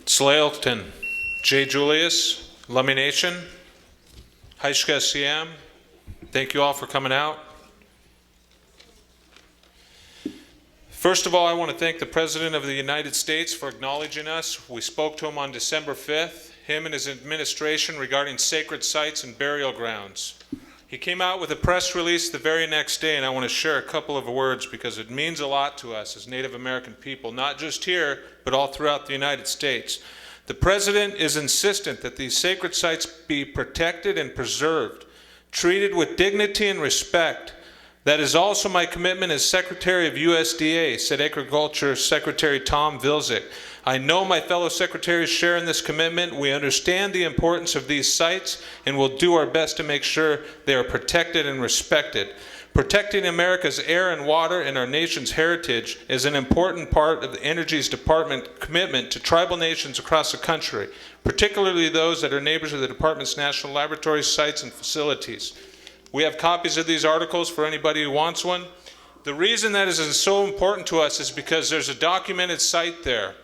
Slailton, J. Julius, Lummi Nation, Haishka Siam, thank you all for coming out. First of all, I want to thank the President of the United States for acknowledging us. We spoke to him on December 5th, him and his administration, regarding sacred sites and burial grounds. He came out with a press release the very next day, and I want to share a couple of words because it means a lot to us as Native American people, not just here, but all throughout the United States. The President is insistent that these sacred sites be protected and preserved, treated with dignity and respect. That is also my commitment as Secretary of USDA, said Agriculture Secretary Tom Vilsack. I know my fellow secretaries share in this commitment. We understand the importance of these sites and will do our best to make sure they are protected and respected. Protecting America's air and water and our nation's heritage is an important part of the Energy's Department commitment to tribal nations across the country, particularly those that are neighbors of the Department's national laboratories, sites, and facilities. We have copies of these articles for anybody who wants one. The reason that is so important to us is because there's a documented site there.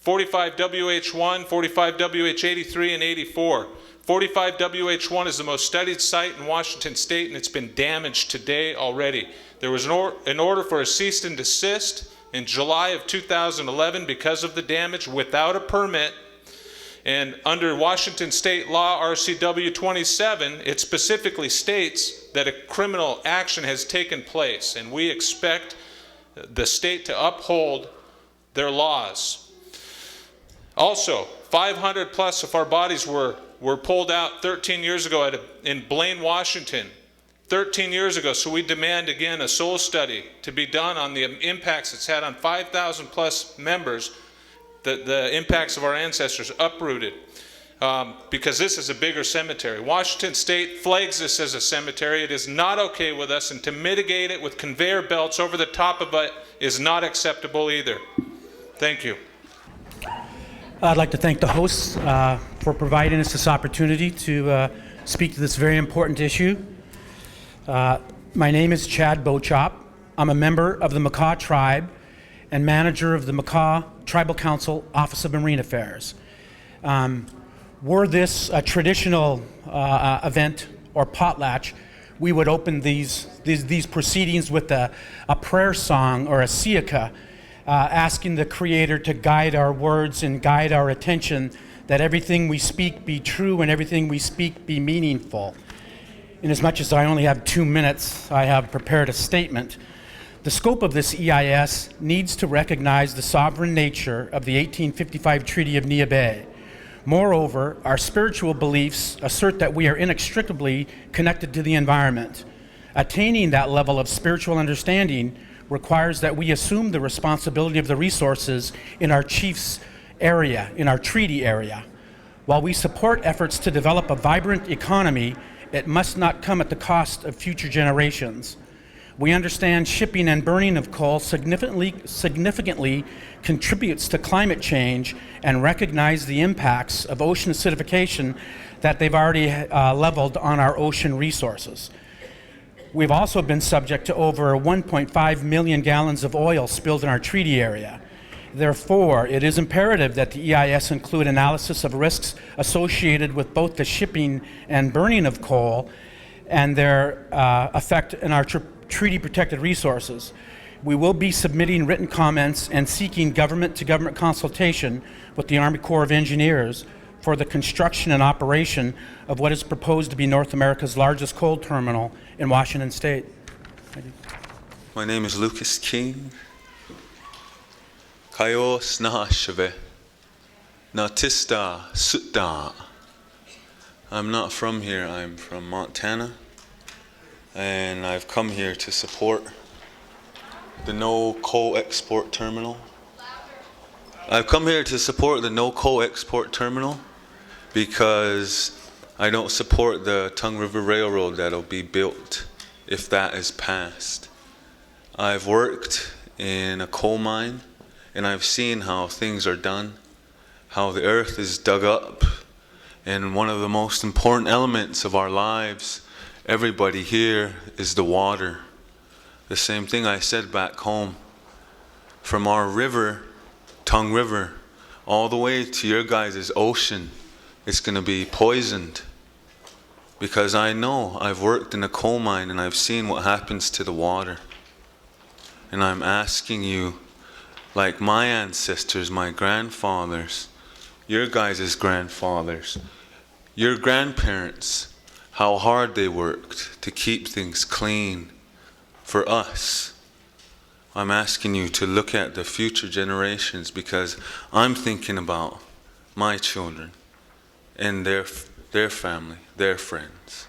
45 WH1, 45 WH83, and 84. 45 WH1 is the most studied site in Washington State, and it's been damaged today already. There was an order for a cease and desist in July of 2011 because of the damage without a permit. And under Washington State Law RCW 27, it specifically states that a criminal action has taken place, and we expect the state to uphold their laws. Also, 500 plus of our bodies were pulled out 13 years ago in Blaine, Washington. 13 years ago, so we demand again a soul study to be done on the impacts it's had on 5,000 plus members, the impacts of our ancestors uprooted, because this is a bigger cemetery. Washington State flags this as a cemetery. It is not okay with us, and to mitigate it with conveyor belts over the top of it is not acceptable either. Thank you. I'd like to thank the hosts for providing us this opportunity to speak to this very important issue. My name is Chad Beauchop. I'm a member of the Makah tribe and manager of the Makah Tribal Council Office of Marine Affairs. Were this a traditional event or potlatch, we would open these proceedings with a prayer song or a siaka, asking the Creator to guide our words and guide our attention, that everything we speak be true and everything we speak be meaningful. Inasmuch as I only have 2 minutes, I have prepared a statement. The scope of this EIS needs to recognize the sovereign nature of the 1855 Treaty of Nia Bay. Moreover, our spiritual beliefs assert that we are inextricably connected to the environment. Attaining that level of spiritual understanding requires that we assume the responsibility of the resources in our chief's area, in our treaty area. While we support efforts to develop a vibrant economy, it must not come at the cost of future generations. We understand shipping and burning of coal significantly contributes to climate change and recognize the impacts of ocean acidification that they've already leveled on our ocean resources. We've also been subject to over 1.5 million gallons of oil spilled in our treaty area. Therefore, it is imperative that the EIS include analysis of risks associated with both the shipping and burning of coal and their effect in our treaty-protected resources. We will be submitting written comments and seeking government-to-government consultation with the Army Corps of Engineers for the construction and operation of what is proposed to be North America's largest coal terminal in Washington State. My name is Lucas King. Kayo Snahashave Natista Sutta. I'm not from here, I'm from Montana, and I've come here to support the no coal export terminal I've come here to support the no-coal export terminal because I don't support the Tongue River Railroad that'll be built if that is passed. I've worked in a coal mine and I've seen how things are done, how the earth is dug up, and one of the most important elements of our lives, everybody here, is the water. The same thing I said back home. From our river, Tongue River, all the way to your guys' ocean, it's going to be poisoned. Because I know, I've worked in a coal mine and I've seen what happens to the water. And I'm asking you, like my ancestors, my grandfathers, your guys' grandfathers, your grandparents, how hard they worked to keep things clean for us. I'm asking you to look at the future generations because I'm thinking about my children and their family, their friends.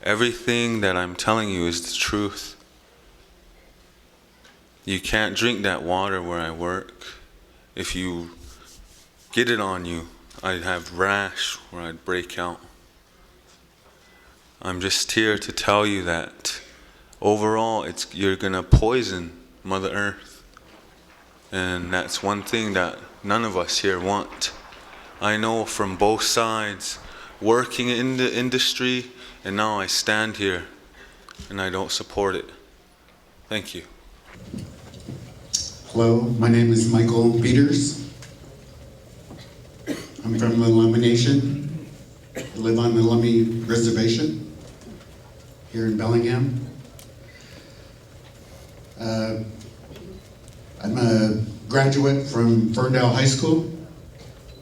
Everything that I'm telling you is the truth. You can't drink that water where I work. If you get it on you, I'd have rash where I'd break out. I'm just here to tell you that overall, you're gonna poison Mother Earth. And that's one thing that none of us here want. I know from both sides, working in the industry, and now I stand here and I don't support it. Thank you. Hello, my name is Michael Peters. I'm from the Lummi Nation. I live on the Lummi Reservation here in Bellingham. I'm a graduate from Ferndale High School,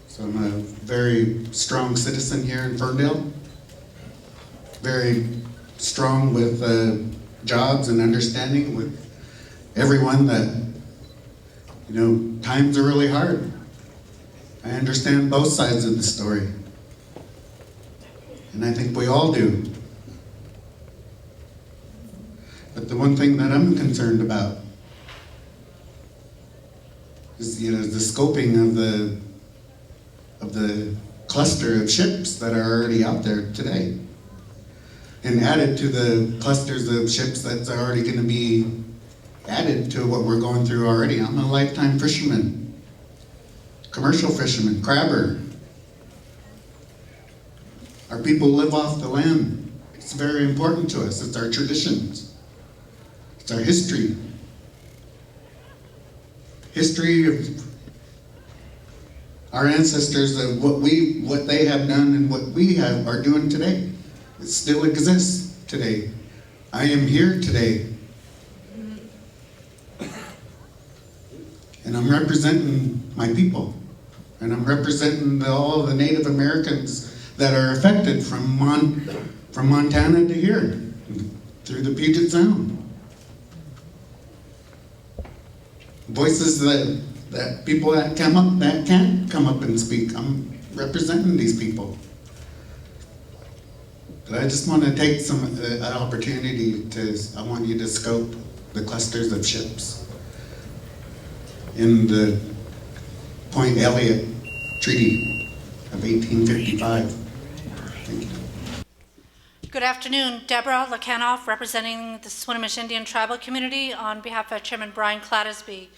so I'm a very strong citizen here in Ferndale. Very strong with jobs and understanding with everyone that, you know, times are really hard. I understand both sides of the story, and I think we all do. But the one thing that I'm concerned about is, you know, the scoping of the cluster of ships that are already out there today, and added to the clusters of ships that's already going to be added to what we're going through already. I'm a lifetime fisherman, commercial fisherman, crabber. Our people live off the land. It's very important to us. It's our traditions. It's our history. History of our ancestors, of what they have done and what we are doing today. It still exists today. I am here today. And I'm representing my people. And I'm representing all of the Native Americans that are affected from Montana to here, through the Puget Sound. Voices that people that can't come up and speak. I'm representing these people. But I just want to take an opportunity I want you to scope the clusters of ships in the Point Elliott Treaty of 1855. Thank you. Good afternoon, Deborah Lakanoff, representing the Swinomish Indian tribal community on behalf of Chairman Brian Clattersby.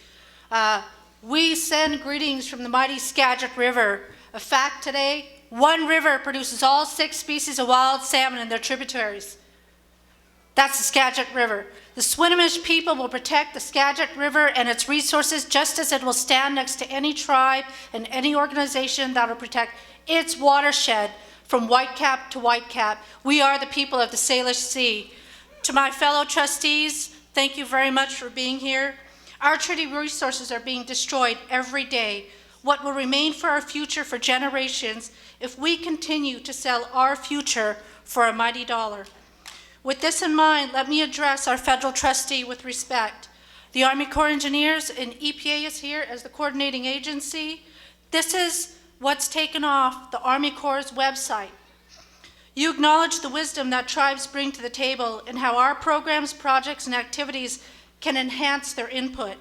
We send greetings from the mighty Skagit River. A fact today, one river produces all 6 species of wild salmon in their tributaries. That's the Skagit River. The Swinomish people will protect the Skagit River and its resources just as it will stand next to any tribe and any organization that will protect its watershed from Whitecap to Whitecap. We are the people of the Salish Sea. To my fellow trustees, thank you very much for being here. Our treaty resources are being destroyed every day. What will remain for our future for generations if we continue to sell our future for a mighty dollar? With this in mind, let me address our federal trustee with respect. The Army Corps of Engineers and EPA is here as the coordinating agency. This is what's taken off the Army Corps' website. You acknowledge the wisdom that tribes bring to the table and how our programs, projects, and activities can enhance their input.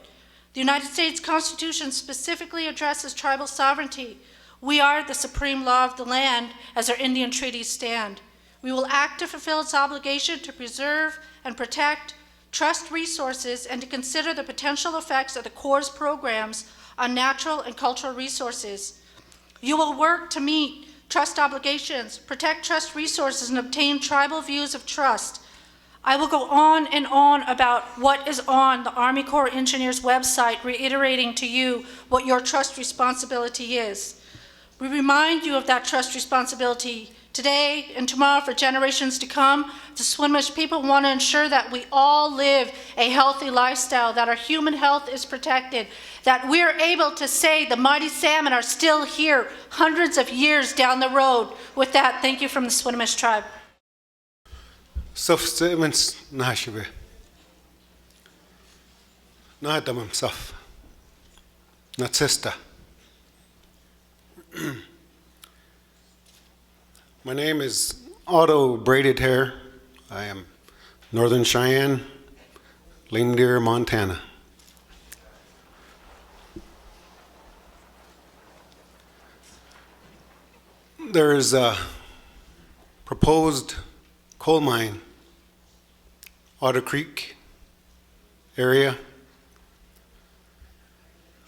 The United States Constitution specifically addresses tribal sovereignty. We are the supreme law of the land, as our Indian treaties stand. We will act to fulfill its obligation to preserve and protect trust resources and to consider the potential effects of the Corps' programs on natural and cultural resources. You will work to meet trust obligations, protect trust resources, and obtain tribal views of trust. I will go on and on about what is on the Army Corps Engineers website, reiterating to you what your trust responsibility is. We remind you of that trust responsibility today and tomorrow for generations to come. The Swinomish people want to ensure that we all live a healthy lifestyle, that our human health is protected, that we're able to say the mighty salmon are still here hundreds of years down the road. With that, thank you from the Swinomish tribe. Suf statements nashibe. Nadamam suf. Natsista. My name is Otto Braided Hair. I am Northern Cheyenne, Lame Deer, Montana. There is a proposed coal mine, Otter Creek area,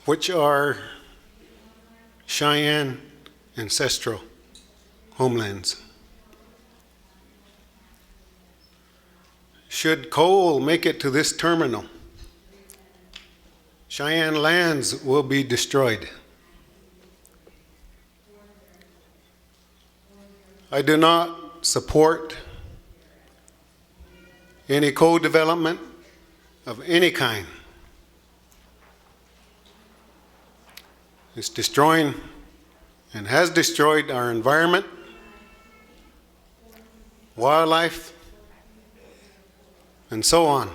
which are Cheyenne ancestral homelands. Should coal make it to this terminal, Cheyenne lands will be destroyed. I do not support any coal development of any kind. It's destroying and has destroyed our environment, wildlife, and so on.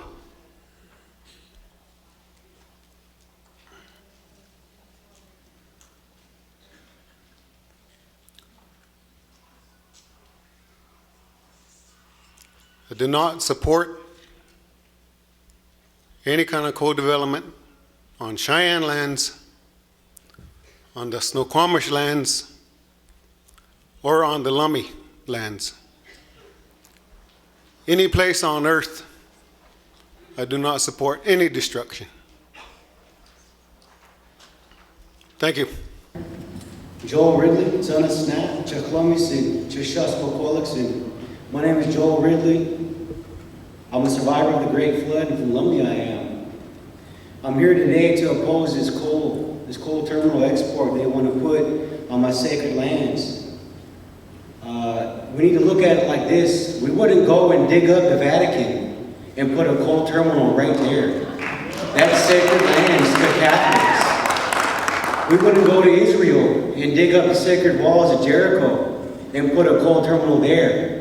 I do not support any kind of co-development on Cheyenne lands, on the Snoqualmie lands, or on the Lummi lands. Any place on earth, I do not support any destruction. Thank you. Joel Ridley, son of Snap, Chaklomisin, Chishas Pokolixin. My name is Joel Ridley. I'm a survivor of the Great Flood, and from Lummi I am. I'm here today to oppose this coal terminal export they want to put on my sacred lands. We need to look at it like this. We wouldn't go and dig up the Vatican and put a coal terminal right there. That's sacred lands to Catholics. We wouldn't go to Israel and dig up the sacred walls of Jericho and put a coal terminal there,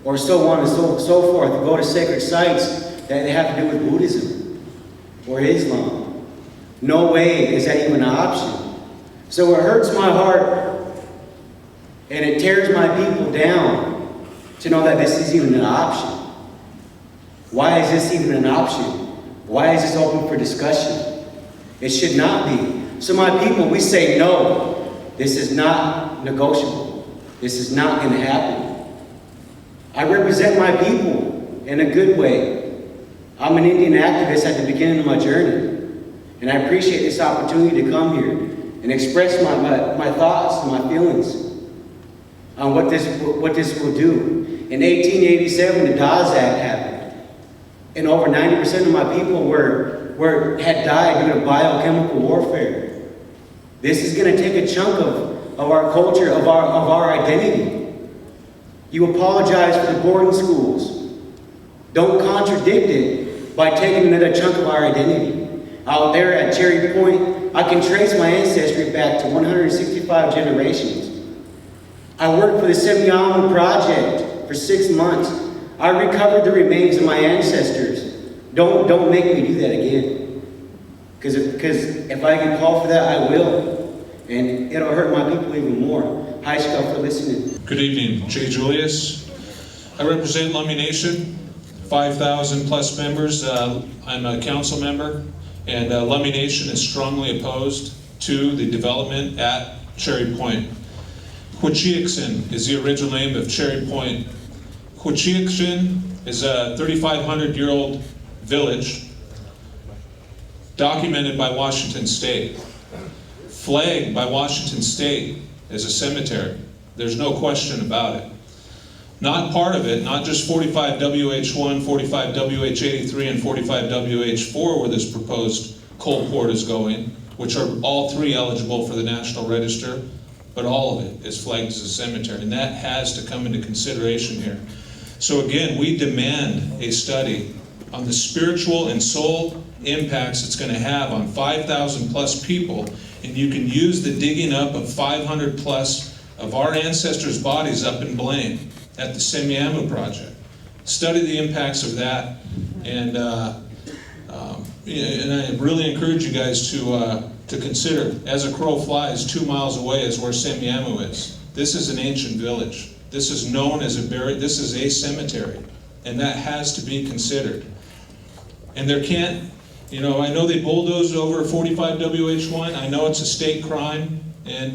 or so on and so forth. Go to sacred sites that have to do with Buddhism or Islam. No way is that even an option. So it hurts my heart and it tears my people down to know that this is even an option. Why is this even an option? Why is this open for discussion? It should not be. So my people, we say no. This is not negotiable. This is not going to happen. I represent my people in a good way. I'm an Indian activist at the beginning of my journey. And I appreciate this opportunity to come here and express my thoughts and my feelings on what this will do. In 1887, the Dawes Act happened. And over 90% of my people had died due to biochemical warfare. This is going to take a chunk of our culture, of our identity. You apologize for the boarding schools. Don't contradict it by taking another chunk of our identity. Out there at Cherry Point, I can trace my ancestry back to 165 generations. I worked for the Semyama Project for 6 months. I recovered the remains of my ancestors. Don't make me do that again. Because if I get called for that, I will. And it'll hurt my people even more. Hi, Scott, for listening. Good evening, Jay Julius. I represent Lummi Nation, 5,000 plus members. I'm a council member And Lummi Nation is strongly opposed to the development at Cherry Point. Huichiicsin is the original name of Cherry Point. Huichiicsin is a 3,500-year-old village documented by Washington State, flagged by Washington State as a cemetery. There's no question about it. Not part of it, not just 45 WH1, 45 WH83, and 45 WH4 where this proposed coal port is going, which are all three eligible for the National Register, but all of it is flagged as a cemetery, and that has to come into consideration here. So again, we demand a study on the spiritual and soul impacts it's going to have on 5,000 plus people, and you can use the digging up of 500 plus of our ancestors' bodies up in Blaine at the Semiahmoo project. Study the impacts of that, and I really encourage you guys to consider, as a crow flies, 2 miles away is where Semiahmoo is. This is an ancient village. This is known as this is a cemetery, and that has to be considered. And there can't, I know they bulldozed over 45 WH1. I know it's a state crime, and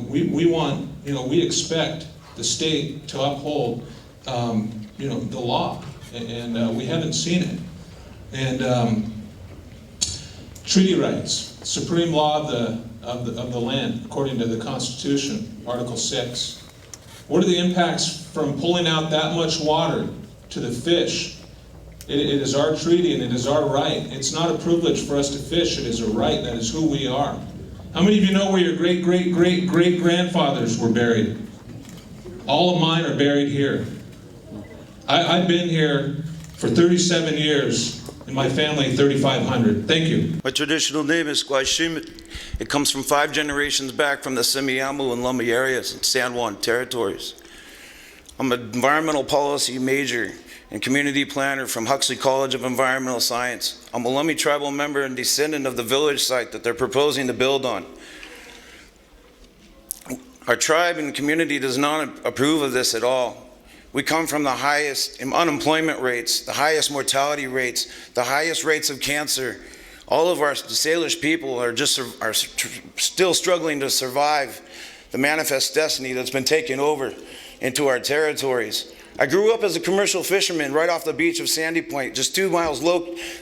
we expect the state to uphold, the law, and we haven't seen it. And treaty rights, supreme law of the land, according to the Constitution, Article 6. What are the impacts from pulling out that much water to the fish? It is our treaty and it is our right. It's not a privilege for us to fish, it is a right. That is who we are. How many of you know where your great-great-great-great-grandfathers were buried? All of mine are buried here. I've been here for 37 years, and my family 3,500. Thank you. My traditional name is Squashimit. It comes from 5 generations back from the Semiahmoo and Lummi areas and San Juan territories. I'm an environmental policy major and community planner from Huxley College of Environmental Science. I'm a Lummi tribal member and descendant of the village site that they're proposing to build on. Our tribe and community does not approve of this at all. We come from the highest unemployment rates, the highest mortality rates, the highest rates of cancer. All of our Salish people are still struggling to survive the manifest destiny that's been taken over into our territories. I grew up as a commercial fisherman right off the beach of Sandy Point, just 2 miles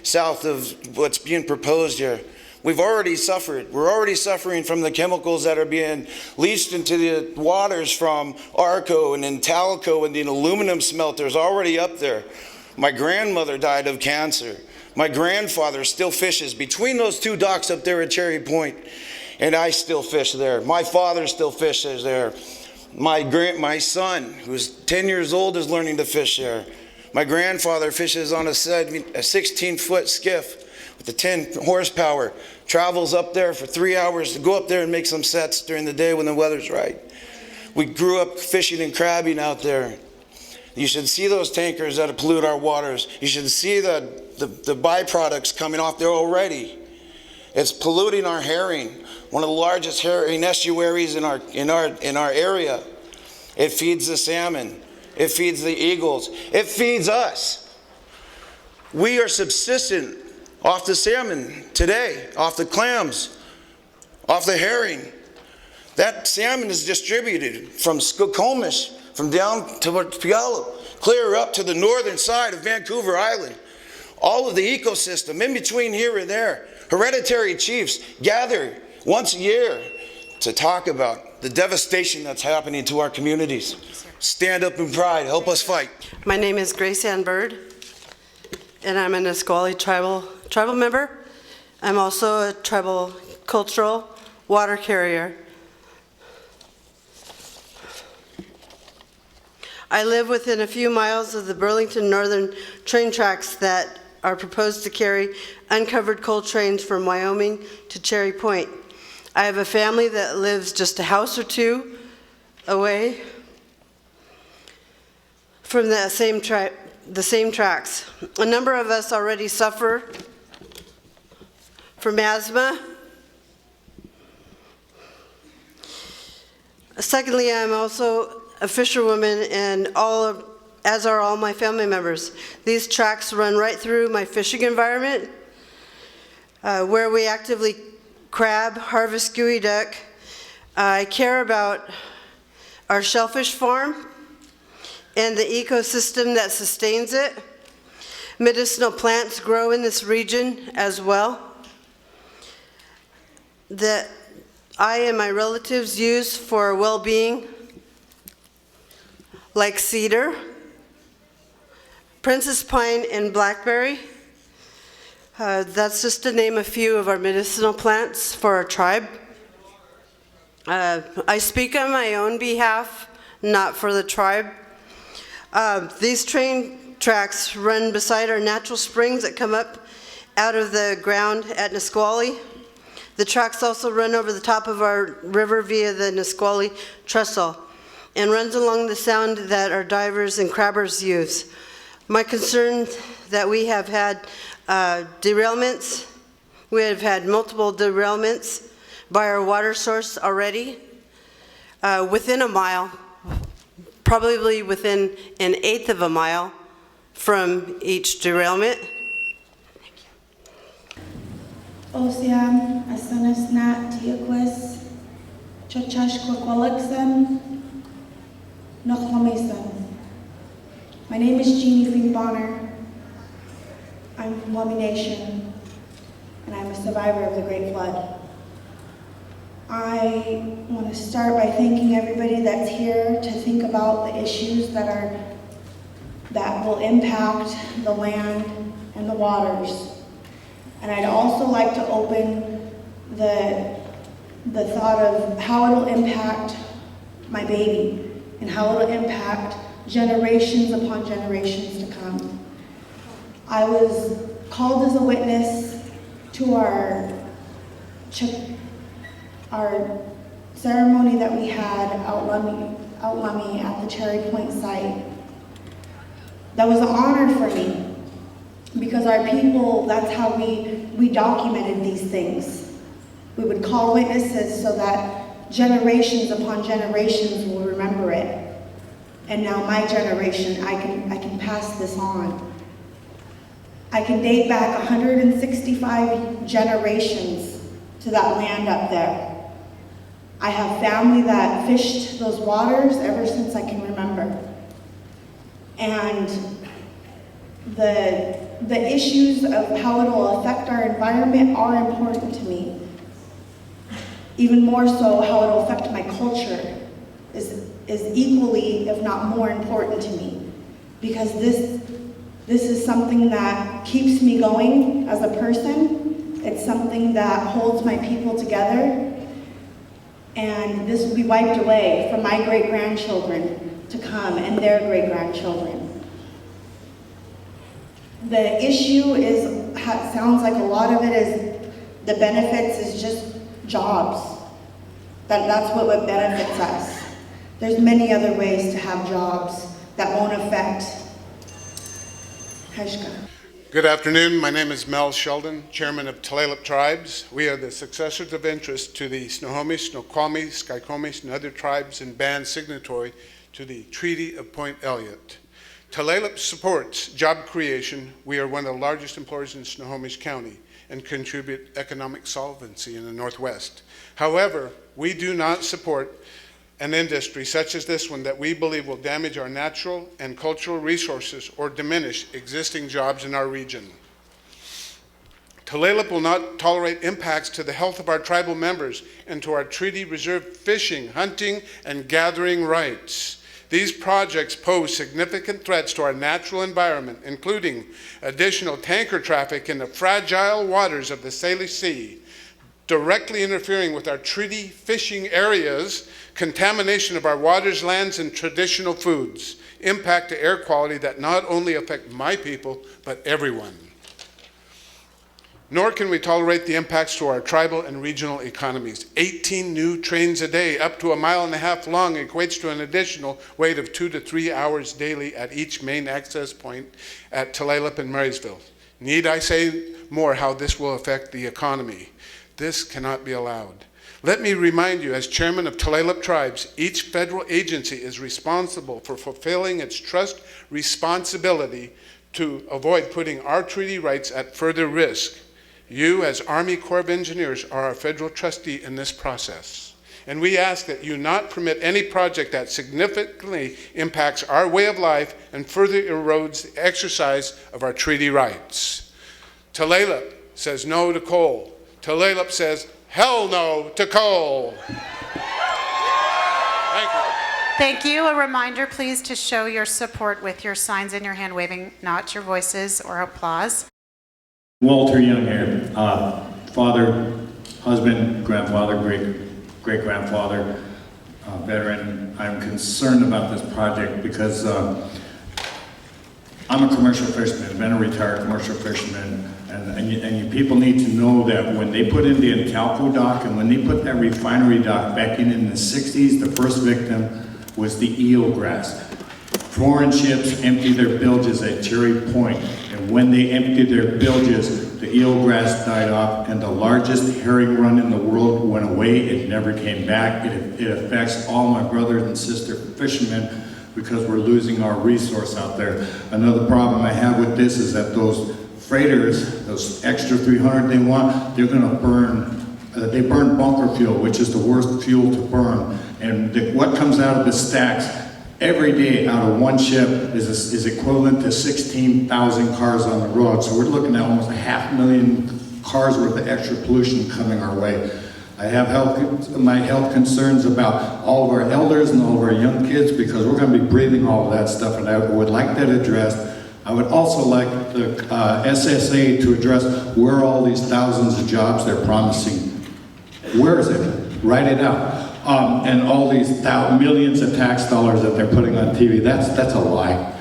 south of what's being proposed here. We've already suffered. We're already suffering from the chemicals that are being leached into the waters from Arco and Intalco and the aluminum smelters already up there. My grandmother died of cancer. My grandfather still fishes between those 2 docks up there at Cherry Point, and I still fish there. My father still fishes there. My son, who's 10 years old, is learning to fish there. My grandfather fishes on a 16-foot skiff with a 10 horsepower, travels up there for 3 hours to go up there and make some sets during the day when the weather's right. We grew up fishing and crabbing out there. You should see those tankers that pollute our waters. You should see the byproducts coming off there already. It's polluting our herring, one of the largest herring estuaries in our area. It feeds the salmon. It feeds the eagles. It feeds us. We are subsistent off the salmon today, off the clams, off the herring. That salmon is distributed from Skokomish, from down to Puyallup, clear up to the northern side of Vancouver Island. All of the ecosystem in between here and there. Hereditary chiefs gather once a year to talk about the devastation that's happening to our communities. Stand up in pride. Help us fight. My name is Grace Ann Bird, and I'm an Nisqually tribal member. I'm also a tribal cultural water carrier. I live within a few miles of the Burlington Northern train tracks that are proposed to carry uncovered coal trains from Wyoming to Cherry Point. I have a family that lives just a house or 2 away from the same tracks. A number of us already suffer from asthma. Secondly, I'm also a fisherwoman, and as are all my family members. These tracks run right through my fishing environment. where we actively crab, harvest geoduck. I care about our shellfish farm and the ecosystem that sustains it. Medicinal plants grow in this region as well, that I and my relatives use for well-being, like cedar, princess pine, and blackberry. That's just to name a few of our medicinal plants for our tribe. I speak on my own behalf, not for the tribe. These train tracks run beside our natural springs that come up out of the ground at Nisqually. The tracks also run over the top of our river via the Nisqually Trestle and runs along the sound that our divers and crabbers use. My concern that we have had derailments. We have had multiple derailments by our water source already within a mile, probably within an eighth of a mile from each derailment. Osiam, Asanas Nat, Tiaquis, Chachash Kwakwalexem, Nochlomesem. My name is Jeannie Fink Bonner. I'm from Lummi Nation, and I'm a survivor of the Great Flood. I want to start by thanking everybody that's here to think about the issues that will impact the land and the waters. And I'd also like to open the thought of how it'll impact my baby and how it'll impact generations upon generations to come. I was called as a witness to our ceremony that we had out Lummi at the Cherry Point site. That was an honor for me because our people, that's how we documented these things. We would call witnesses so that generations upon generations will remember it. And now my generation, I can pass this on. I can date back 165 generations to that land up there. I have family that fished those waters ever since I can remember. And the issues of how it will affect our environment are important to me. Even more so, how it will affect my culture is equally, if not more important to me. Because this is something that keeps me going as a person. It's something that holds my people together. And this will be wiped away for my great-grandchildren to come and their great-grandchildren. The issue sounds like a lot of it is, the benefits is just jobs. That's what benefits us. There's many other ways to have jobs that won't affect Heshka. Good afternoon. My name is Mel Sheldon, Chairman of Tulalip Tribes. We are the successors of interest to the Snohomish, Snoqualmie, Skykomish, and other tribes and bands signatory to the Treaty of Point Elliott. Tulalip supports job creation. We are one of the largest employers in Snohomish County and contribute economic solvency in the Northwest. However, we do not support an industry such as this one that we believe will damage our natural and cultural resources or diminish existing jobs in our region. Tulalip will not tolerate impacts to the health of our tribal members and to our treaty reserved fishing, hunting, and gathering rights. These projects pose significant threats to our natural environment, including additional tanker traffic in the fragile waters of the Salish Sea, directly interfering with our treaty fishing areas, contamination of our waters, lands, and traditional foods, impact to air quality that not only affect my people, but everyone. Nor can we tolerate the impacts to our tribal and regional economies. 18 new trains a day, up to 1.5 miles long, equates to an additional wait of 2 to 3 hours daily at each main access point at Tulalip and Marysville. Need I say more how this will affect the economy? This cannot be allowed. Let me remind you, as chairman of Tulalip Tribes, each federal agency is responsible for fulfilling its trust responsibility to avoid putting our treaty rights at further risk. You, as Army Corps of Engineers, are our federal trustee in this process. And we ask that you not permit any project that significantly impacts our way of life and further erodes the exercise of our treaty rights. Tulalip says no to coal. Tulalip says hell no to coal. Thank you. Thank you. A reminder, please, to show your support with your signs and your hand waving, not your voices or applause. Walter Young here, father, husband, grandfather, great-grandfather, veteran. I'm concerned about this project because I'm a commercial fisherman, been a retired commercial fisherman, and you people need to know that when they put in the Encalco dock and when they put that refinery dock back in the 60s, the first victim was the eelgrass. Foreign ships empty their bilges at Cherry Point, and when they emptied their bilges, the eelgrass died off, and the largest herring run in the world went away. It never came back. It affects all my brothers and sister fishermen because we're losing our resource out there. Another problem I have with this is that those freighters, those extra 300 they want, they're going to burn. They burn bunker fuel, which is the worst fuel to burn. And what comes out of the stacks every day out of one ship is equivalent to 16,000 cars on the road. So we're looking at almost 500,000 cars worth of extra pollution coming our way. I have my health concerns about all of our elders and all of our young kids because we're going to be breathing all of that stuff, and I would like that addressed. I would also like the SSA to address where all these thousands of jobs they're promising. Where is it? Write it out. And all these millions of tax dollars that they're putting on TV, that's a lie.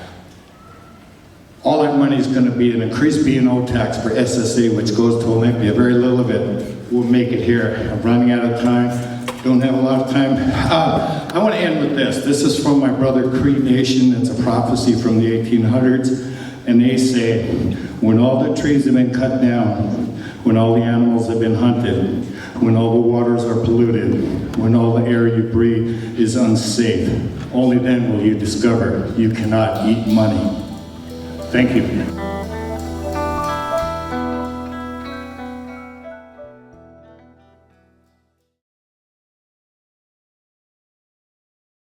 All that money is going to be an increased B&O tax for SSA, which goes to Olympia. Very little of it will make it here. I'm running out of time. Don't have a lot of time. I want to end with this. This is from my brother Cree Nation. It's a prophecy from the 1800s. And they say, when all the trees have been cut down, when all the animals have been hunted, when all the waters are polluted, when all the air you breathe is unsafe, only then will you discover you cannot eat money. Thank you.